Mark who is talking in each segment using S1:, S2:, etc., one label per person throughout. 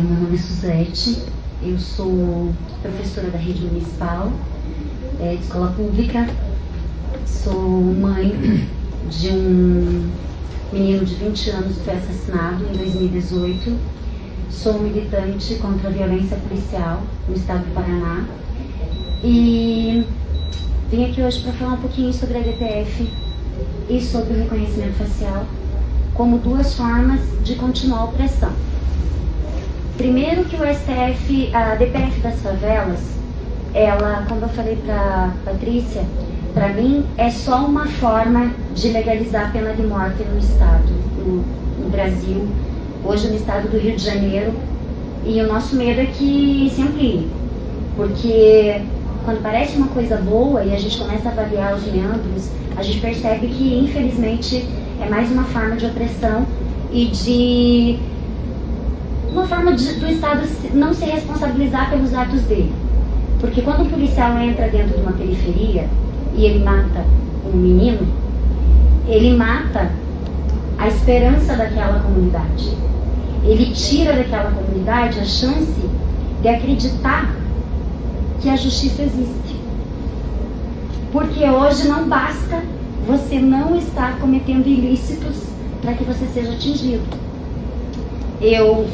S1: meu nome é Suzete, eu sou professora da rede municipal de escola pública, sou mãe de um menino de 20 anos que foi assassinado em 2018, sou militante contra a violência policial no estado do Paraná e vim aqui hoje para falar um pouquinho sobre a DPF e sobre o reconhecimento facial como duas formas de continuar a opressão. Primeiro que o STF, a DPF das favelas, ela, como eu falei para Patrícia, para mim é só uma forma de legalizar a pena de morte no estado, no Brasil, hoje no estado do Rio de Janeiro, e o nosso medo é que se amplie, porque quando parece uma coisa boa e a gente começa a avaliar os meandros, a gente percebe que infelizmente é mais uma forma de opressão e de uma forma do Estado não se responsabilizar pelos atos dele. Porque quando um policial entra dentro de uma periferia e ele mata um menino, ele mata a esperança daquela comunidade. Ele tira daquela comunidade a chance de acreditar que a justiça existe. Porque hoje não basta você não estar cometendo ilícitos para que você seja atingido. Eu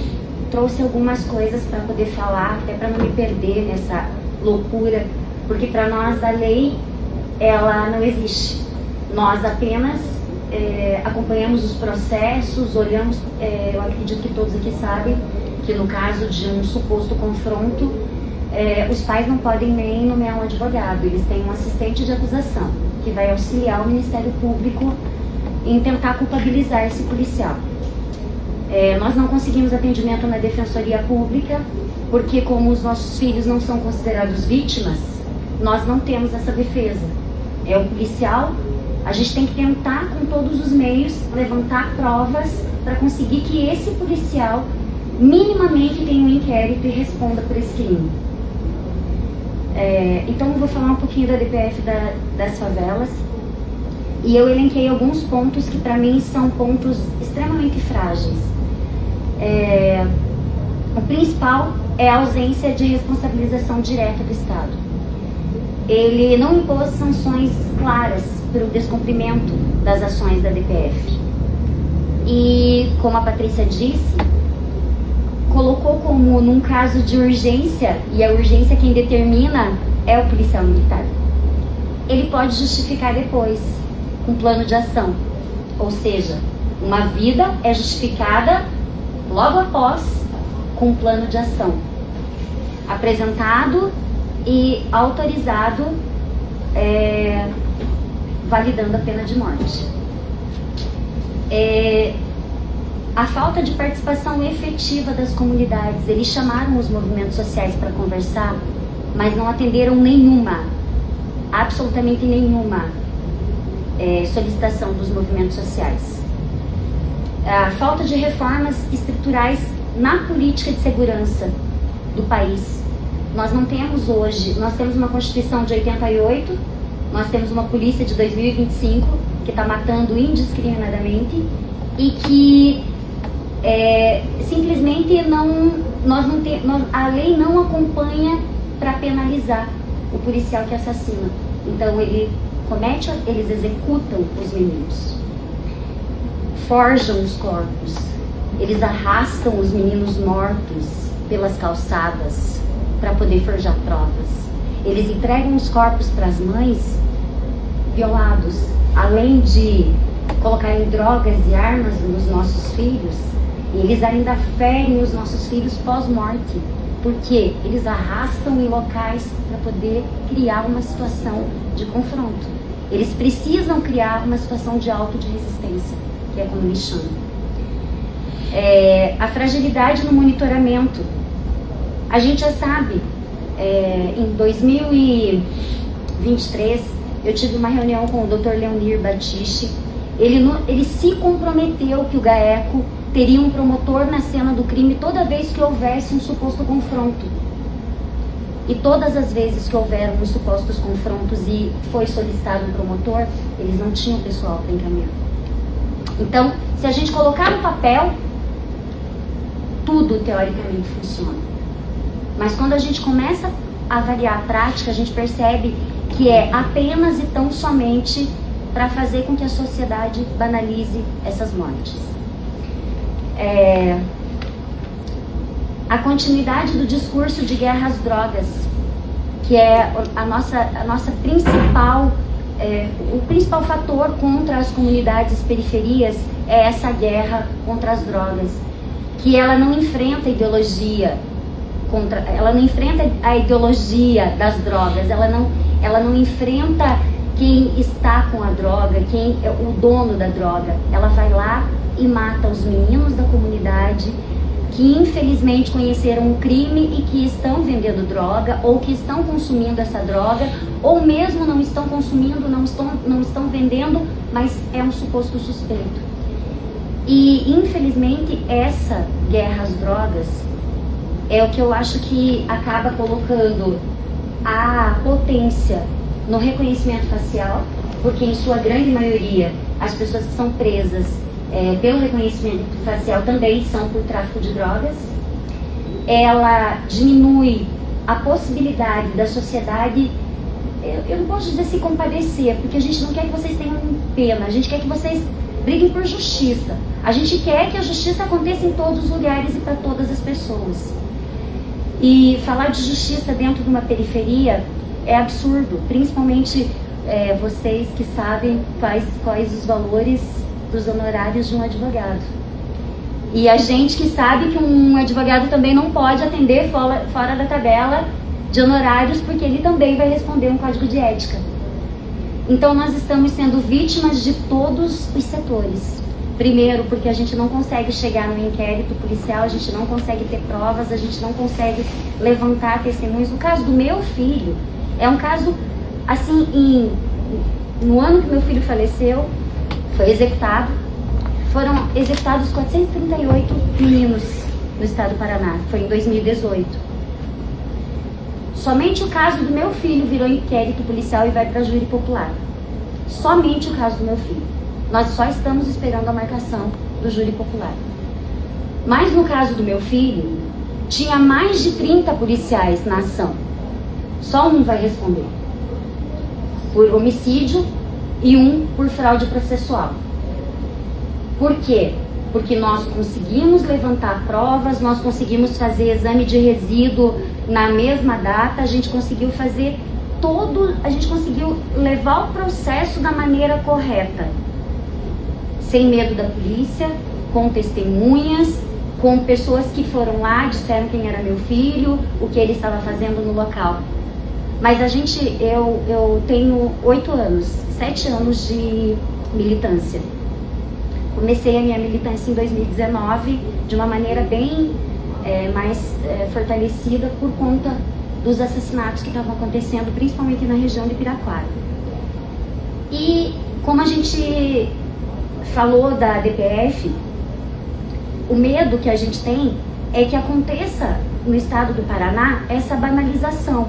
S1: trouxe algumas coisas para poder falar, até para não me perder nessa loucura, porque para nós a lei, ela não existe. Nós apenas acompanhamos os processos, olhamos, eu acredito que todos aqui sabem que no caso de um suposto confronto, os pais não podem nem nomear um advogado, eles têm um assistente de acusação, que vai auxiliar o Ministério Público em tentar culpabilizar esse policial. Nós não conseguimos atendimento na Defensoria Pública, porque como os nossos filhos não são considerados vítimas, nós não temos essa defesa. É o policial, a gente tem que tentar com todos os meios levantar provas para conseguir que esse policial minimamente tenha um inquérito e responda por esse crime. Então eu vou falar um pouquinho da DPF das favelas e eu elenquei alguns pontos que para mim são pontos extremamente frágeis. O principal é a ausência de responsabilização direta do Estado. Ele não impôs sanções claras pelo descumprimento das ações da DPF. E, como a Patrícia disse, colocou como num caso de urgência, e a urgência quem determina é o policial militar. Ele pode justificar depois, com plano de ação. Ou seja, uma vida é justificada logo após com um plano de ação apresentado e autorizado, validando a pena de morte. A falta de participação efetiva das comunidades. Eles chamaram os movimentos sociais para conversar, mas não atenderam nenhuma, absolutamente nenhuma solicitação dos movimentos sociais. A falta de reformas estruturais na política de segurança do país. Nós não temos hoje, nós temos uma Constituição de 88, nós temos uma polícia de 2025 que está matando indiscriminadamente e que simplesmente a lei não acompanha para penalizar o policial que assassina. Então eles executam os meninos, forjam os corpos, eles arrastam os meninos mortos pelas calçadas para poder forjar provas. Eles entregam os corpos para as mães violados, além de colocarem drogas e armas nos nossos filhos, eles ainda ferem os nossos filhos pós-morte, porque eles arrastam em locais para poder criar uma situação de confronto. Eles precisam criar uma situação de auto de resistência, que é como eles chamam. A fragilidade no monitoramento. A gente já sabe, em 2023, eu tive uma reunião com o Dr. Leonir Batiste. Ele se comprometeu que o GAECO teria um promotor na cena do crime toda vez que houvesse um suposto confronto. E todas as vezes que houveram os supostos confrontos e foi solicitado um promotor, eles não tinham pessoal para encaminhar. Então, se a gente colocar no papel, tudo teoricamente funciona. Mas quando a gente começa a avaliar a prática, a gente percebe que é apenas e tão somente para fazer com que a sociedade banalize essas mortes. A continuidade do discurso de guerra às drogas, que é a nossa principal, o principal fator contra as comunidades periferias, é essa guerra contra as drogas, que ela não enfrenta ideologia, ela não enfrenta a ideologia das drogas, ela não enfrenta quem está com a droga, quem é o dono da droga. Ela vai lá e mata os meninos da comunidade que infelizmente conheceram o crime e que estão vendendo droga, ou que estão consumindo essa droga, ou mesmo não estão consumindo, não estão vendendo, mas é um suposto suspeito. E infelizmente essa guerra às drogas é o que eu acho que acaba colocando a potência no reconhecimento facial, porque em sua grande maioria as pessoas que são presas pelo reconhecimento facial também são por tráfico de drogas. Ela diminui a possibilidade da sociedade, eu não posso dizer se compadecer, porque a gente não quer que vocês tenham pena, a gente quer que vocês briguem por justiça. A gente quer que a justiça aconteça em todos os lugares e para todas as pessoas. E falar de justiça dentro de uma periferia é absurdo, principalmente vocês que sabem quais os valores dos honorários de um advogado. E a gente que sabe que um advogado também não pode atender fora da tabela de honorários, porque ele também vai responder um código de ética. Então nós estamos sendo vítimas de todos os setores. Primeiro, porque a gente não consegue chegar no inquérito policial, a gente não consegue ter provas, a gente não consegue levantar testemunhos. No caso do meu filho, é um caso, assim, no ano que meu filho faleceu, foi executado, foram executados 438 meninos no estado do Paraná, foi em 2018. Somente o caso do meu filho virou inquérito policial e vai para júri popular. Somente o caso do meu filho. Nós só estamos esperando a marcação do júri popular. Mas no caso do meu filho, tinha mais de 30 policiais na ação. Só um vai responder por homicídio e um por fraude processual. Por quê? Porque nós conseguimos levantar provas, nós conseguimos fazer exame de resíduo na mesma data, a gente conseguiu fazer a gente conseguiu levar o processo da maneira correta, sem medo da polícia, com testemunhas, com pessoas que foram lá, disseram quem era meu filho, o que ele estava fazendo no local. Mas eu tenho 7 anos de militância. Comecei a minha militância em 2019 de uma maneira bem mais fortalecida por conta dos assassinatos que estavam acontecendo, principalmente na região de Piraquara. E como a gente falou da DPF, o medo que a gente tem é que aconteça no estado do Paraná essa banalização.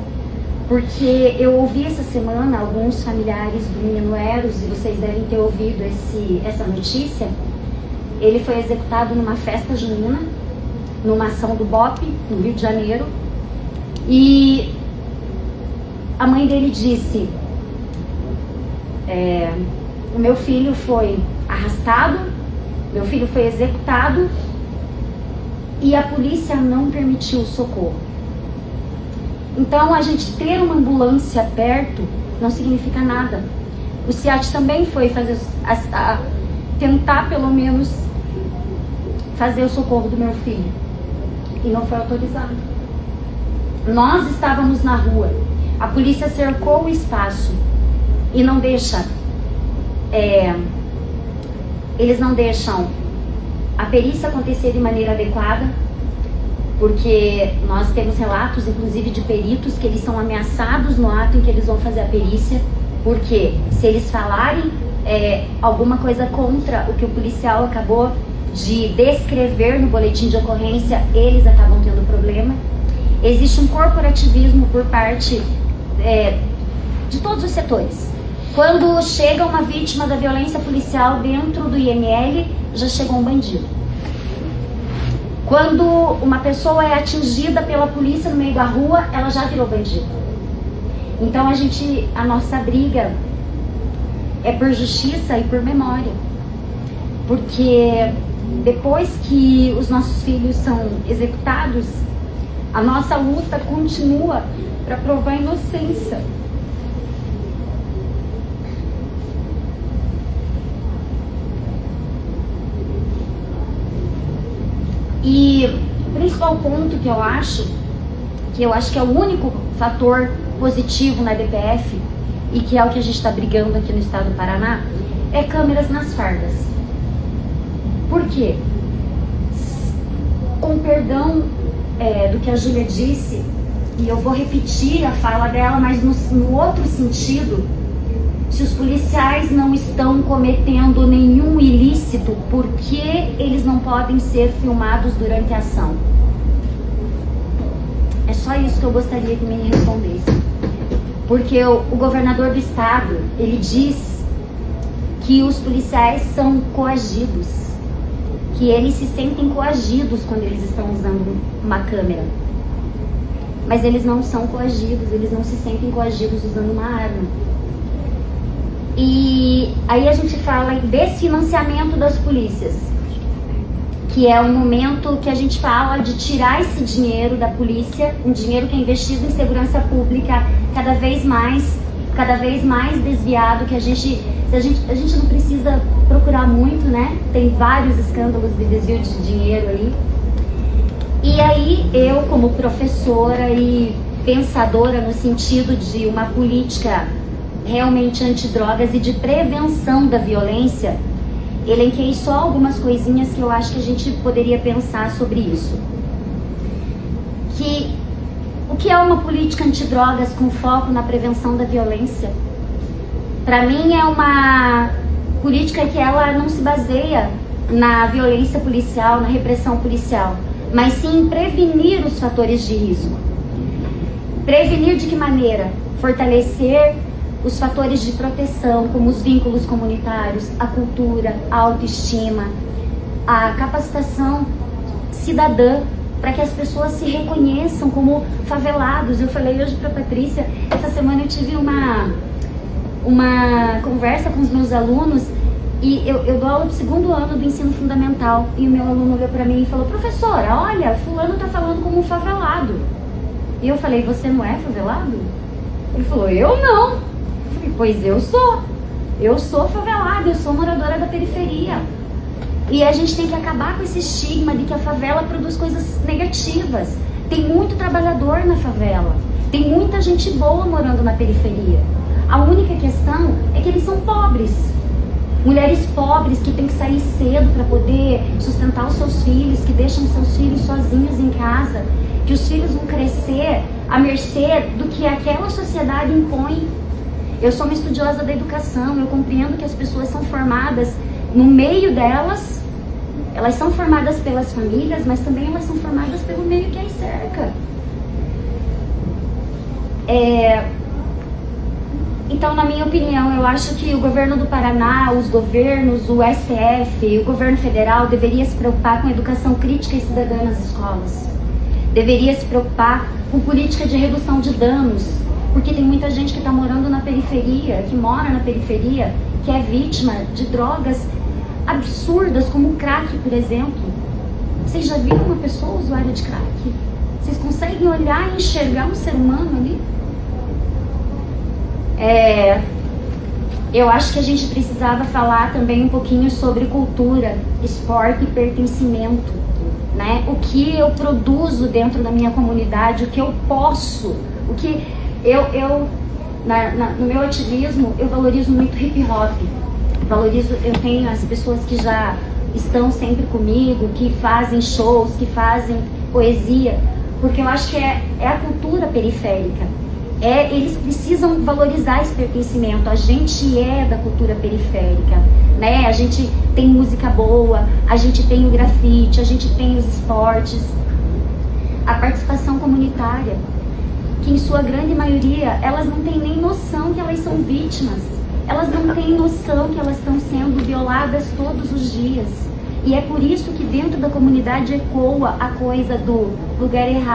S1: Porque eu ouvi essa semana alguns familiares do menino Eros, e vocês devem ter ouvido essa notícia. Ele foi executado numa festa junina, numa ação do BOP, no Rio de Janeiro. E a mãe dele disse, o meu filho foi arrastado, meu filho foi executado e a polícia não permitiu o socorro. Então, a gente ter uma ambulância perto não significa nada. O CIAT também foi tentar, pelo menos, fazer o socorro do meu filho. E não foi autorizado. Nós estávamos na rua. A polícia cercou o espaço e não deixa... eles não deixam a perícia acontecer de maneira adequada, porque nós temos relatos, inclusive, de peritos que eles são ameaçados no ato em que eles vão fazer a perícia, porque se eles falarem alguma coisa contra o que o policial acabou de descrever no boletim de ocorrência, eles acabam tendo problema. Existe um corporativismo por parte de todos os setores. Quando chega uma vítima da violência policial dentro do IML, já chegou um bandido. Quando uma pessoa é atingida pela polícia no meio da rua, ela já virou bandido. Então a nossa briga é por justiça e por memória. Porque depois que os nossos filhos são executados, a nossa luta continua para provar a inocência. E o principal ponto que eu acho que é o único fator positivo na DPF, e que é o que a gente está brigando aqui no estado do Paraná, é câmeras nas fardas. Por quê? Com perdão do que a Júlia disse, e eu vou repetir a fala dela, mas no outro sentido, se os policiais não estão cometendo nenhum ilícito, por que eles não podem ser filmados durante a ação? É só isso que eu gostaria que me respondesse. Porque o governador do estado, ele diz que os policiais são coagidos, que eles se sentem coagidos quando eles estão usando uma câmera. Mas eles não são coagidos, eles não se sentem coagidos usando uma arma. E aí a gente fala em desfinanciamento das polícias, que é o momento que a gente fala de tirar esse dinheiro da polícia, um dinheiro que é investido em segurança pública, cada vez mais desviado, que a gente não precisa procurar muito, né? Tem vários escândalos de desvio de dinheiro aí. E aí eu, como professora e pensadora no sentido de uma política realmente antidrogas e de prevenção da violência, elenquei só algumas coisinhas que eu acho que a gente poderia pensar sobre isso. O que é uma política antidrogas com foco na prevenção da violência? Para mim é uma política que ela não se baseia na violência policial, na repressão policial, mas sim em prevenir os fatores de risco. Prevenir de que maneira? Fortalecer os fatores de proteção, como os vínculos comunitários, a cultura, a autoestima, a capacitação cidadã, para que as pessoas se reconheçam como favelados. Eu falei hoje para a Patrícia, essa semana eu tive uma conversa com os meus alunos, e eu dou aula do 2º ano do ensino fundamental, e o meu aluno olhou para mim e falou: professora, olha, fulano está falando como um favelado. E eu falei: você não é favelado? Ele falou: eu não. Eu falei: pois eu sou favelada, eu sou moradora da periferia. E a gente tem que acabar com esse estigma de que a favela produz coisas negativas. Tem muito trabalhador na favela, tem muita gente boa morando na periferia. A única questão é que eles são pobres. Mulheres pobres que têm que sair cedo para poder sustentar os seus filhos, que deixam seus filhos sozinhos em casa, que os filhos vão crescer à mercê do que aquela sociedade impõe. Eu sou uma estudiosa da educação, eu compreendo que as pessoas são formadas no meio delas, elas são formadas pelas famílias, mas também elas são formadas pelo meio que as cerca. Então, na minha opinião, eu acho que o governo do Paraná, os governos, o STF, o governo federal deveria se preocupar com educação crítica e cidadã nas escolas. Deveria se preocupar com política de redução de danos, porque tem muita gente que está morando na periferia, que mora na periferia, que é vítima de drogas absurdas, como o crack, por exemplo. Vocês já viram uma pessoa usuária de crack? Vocês conseguem olhar e enxergar um ser humano ali? Eu acho que a gente precisava falar também um pouquinho sobre cultura, esporte e pertencimento, né? O que eu produzo dentro da minha comunidade, o que eu posso, o que no meu ativismo, eu valorizo muito hip hop. Eu tenho as pessoas que já estão sempre comigo, que fazem shows, que fazem poesia, porque eu acho que é a cultura periférica. Eles precisam valorizar esse pertencimento. A gente é da cultura periférica, né? A gente tem música boa, a gente tem o grafite, a gente tem os esportes, a participação comunitária, que em sua grande maioria elas não têm nem noção que elas são vítimas. Elas não têm noção que elas estão sendo violadas todos os dias, E é por isso que dentro da comunidade ecoa a coisa do lugar errado.